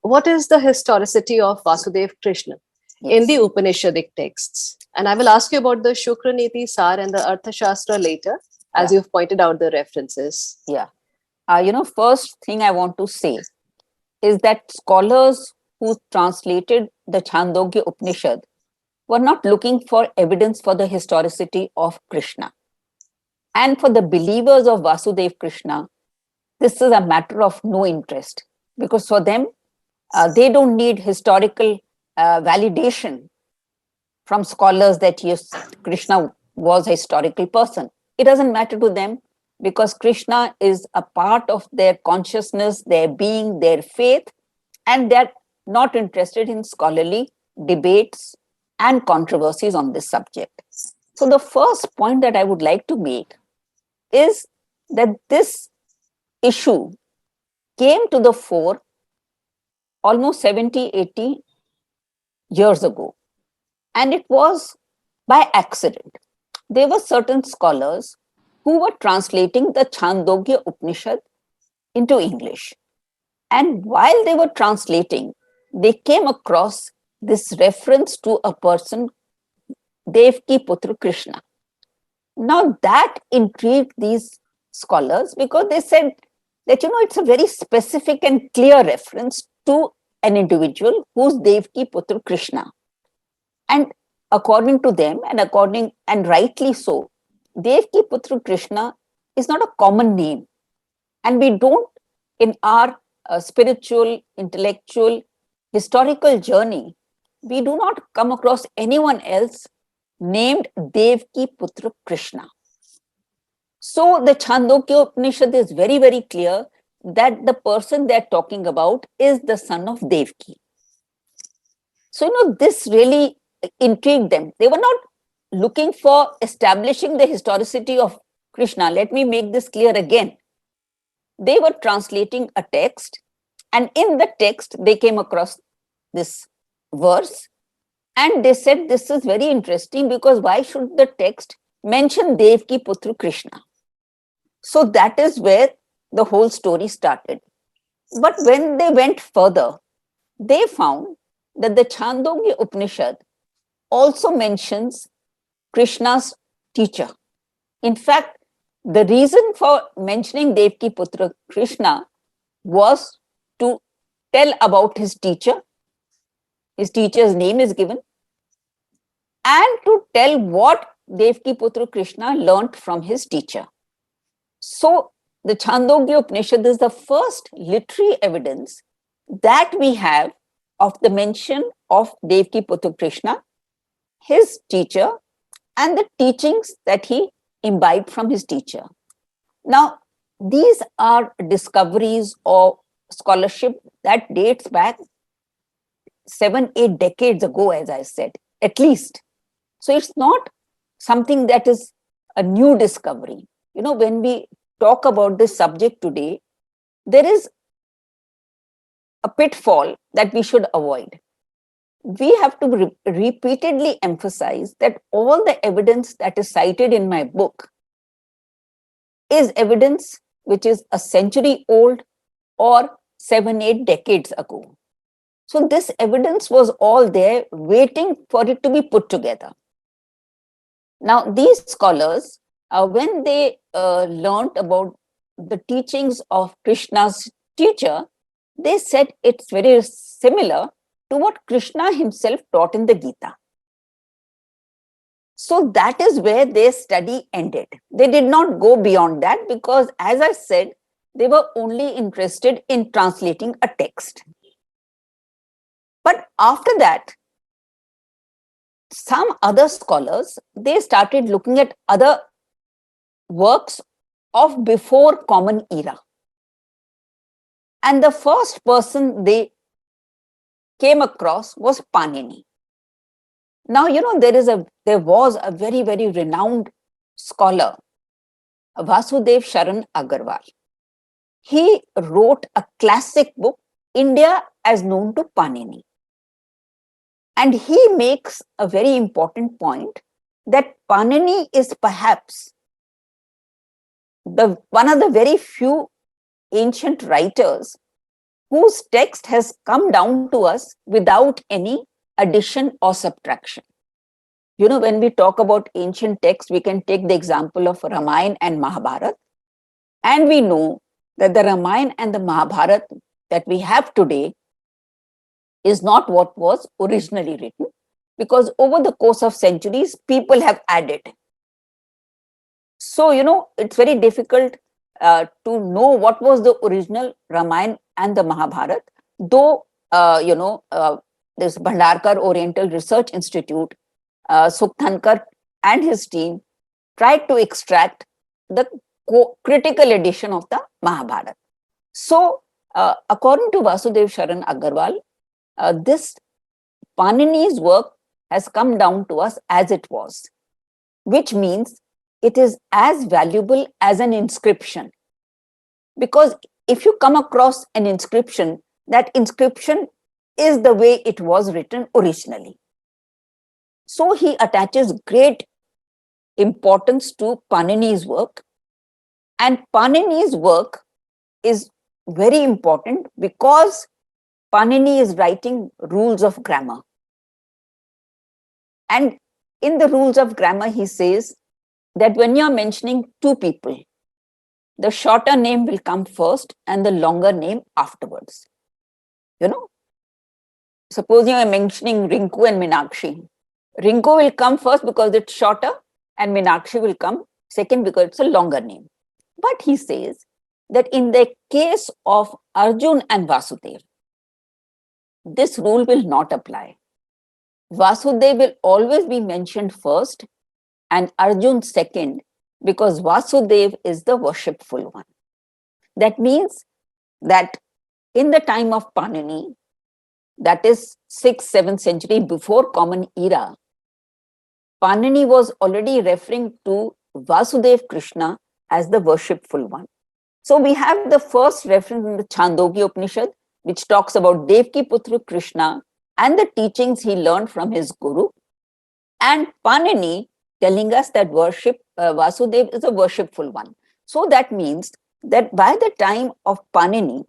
what is the historicity of Vasudev Krishna in the Upanishadic texts? And I will ask you about the Shukraniti Sar and the Arthashastra later, as you've pointed out the references. Yeah. First thing I want to say is that scholars who translated the Chandogya Upanishad were not looking for evidence for the historicity of Krishna. And for the believers of Vasudev Krishna, this is a matter of no interest, because for them, they don't need historical validation from scholars that yes, Krishna was a historical person. It doesn't matter to them, because Krishna is a part of their consciousness, their being, their faith, and they're not interested in scholarly debates and controversies on this subject. So the first point that I would like to make is that this issue came to the fore almost 70, 80 years ago. And it was by accident. There were certain scholars who were translating the Chandogya Upanishad into English. And while they were translating, they came across this reference to a person, Devki Putra Krishna. Now that intrigued these scholars, because they said that, it's a very specific and clear reference to an individual who's Devki Putra Krishna. And according to them, and rightly so, Devki Putra Krishna is not a common name. And we don't, in our spiritual, intellectual, historical journey, we do not come across anyone else named Devki Putra Krishna. So the Chandogya Upanishad is very, very clear that the person they're talking about is the son of Devki. So, this really intrigued them. They were not looking for establishing the historicity of Krishna. Let me make this clear again. They were translating a text, and in the text, they came across this verse, and they said, this is very interesting, because why should the text mention Devki Putra Krishna? So that is where the whole story started. But when they went further, they found that the Chandogya Upanishad also mentions Krishna's teacher. In fact, the reason for mentioning Devki Putra Krishna was to tell about his teacher. His teacher's name is given, and to tell what Devki Putra Krishna learnt from his teacher. So the Chandogya Upanishad is the first literary evidence that we have of the mention of Devki Putra Krishna, his teacher, and the teachings that he imbibed from his teacher. Now, these are discoveries or scholarship that dates back 7-8 decades ago, as I said, at least. So it's not something that is a new discovery. When we talk about this subject today, there is a pitfall that we should avoid. We have to repeatedly emphasize that all the evidence that is cited in my book is evidence which is a century old or 7-8 decades ago. So this evidence was all there waiting for it to be put together. Now, these scholars, when they learned about the teachings of Krishna's teacher, they said it's very similar to what Krishna himself taught in the Gita. So that is where their study ended. They did not go beyond that, because, as I said, they were only interested in translating a text. But after that, some other scholars, they started looking at other works of before Common Era. And the first person they came across was Panini. Now, there was a very, very renowned scholar, Vasudev Sharan Agarwal. He wrote a classic book, India as Known to Panini. And he makes a very important point that Panini is perhaps one of the very few ancient writers whose text has come down to us without any addition or subtraction. When we talk about ancient texts, we can take the example of Ramayana and Mahabharata. And we know that the Ramayana and the Mahabharata that we have today is not what was originally written, because over the course of centuries, people have added. So, it's very difficult to know what was the original Ramayana and the Mahabharata, though, this Bhandarkar Oriental Research Institute, Sukthankar and his team tried to extract the critical edition of the Mahabharata. So, according to Vasudev Sharan Agarwal, this Panini's work has come down to us as it was, which means it is as valuable as an inscription. Because if you come across an inscription, that inscription is the way it was written originally. So he attaches great importance to Panini's work. And Panini's work is very important because Panini is writing rules of grammar. And in the rules of grammar, he says that when you're mentioning two people, the shorter name will come first and the longer name afterwards. Suppose you are mentioning Rinkoo and Meenakshi. Rinkoo will come first because it's shorter, and Meenakshi will come second because it's a longer name. But he says that in the case of Arjun and Vasudev, this rule will not apply. Vasudev will always be mentioned first and Arjun second, because Vasudev is the worshipful one. That means that in the time of Panini, that is 6th, 7th century before Common Era, Panini was already referring to Vasudev Krishna as the worshipful one. So we have the first reference in the Chandogya Upanishad, which talks about Devki Putra Krishna and the teachings he learned from his guru, and Panini telling us that Vasudev is a worshipful one. So that means that by the time of Panini,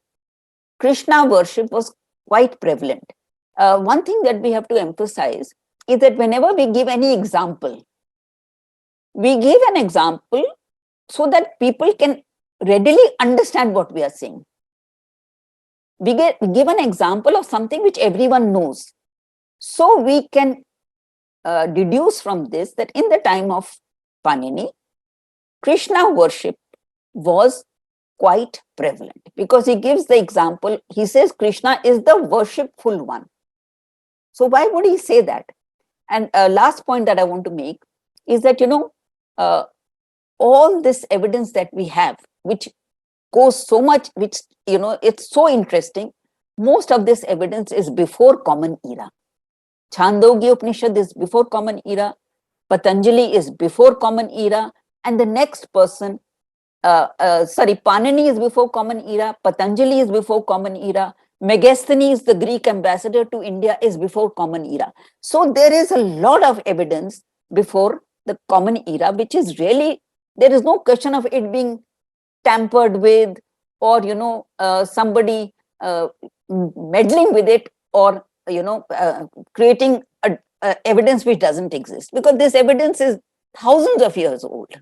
Krishna worship was quite prevalent. One thing that we have to emphasize is that whenever we give any example, we give an example so that people can readily understand what we are saying. We give an example of something which everyone knows. So we can deduce from this that in the time of Panini, Krishna worship was quite prevalent, because he gives the example, he says Krishna is the worshipful one. So why would he say that? And last point that I want to make is that, all this evidence that we have, which goes so much, which, it's so interesting, most of this evidence is before Common Era. Chandogya Upanishad is before Common Era, Patanjali is before Common Era, and the next person, Panini is before Common Era, Patanjali is before Common Era, Megasthenes, the Greek ambassador to India, is before Common Era. So there is a lot of evidence before the Common Era, which is really, there is no question of it being tampered with, or, somebody meddling with it, or, creating evidence which doesn't exist, because this evidence is thousands of years old.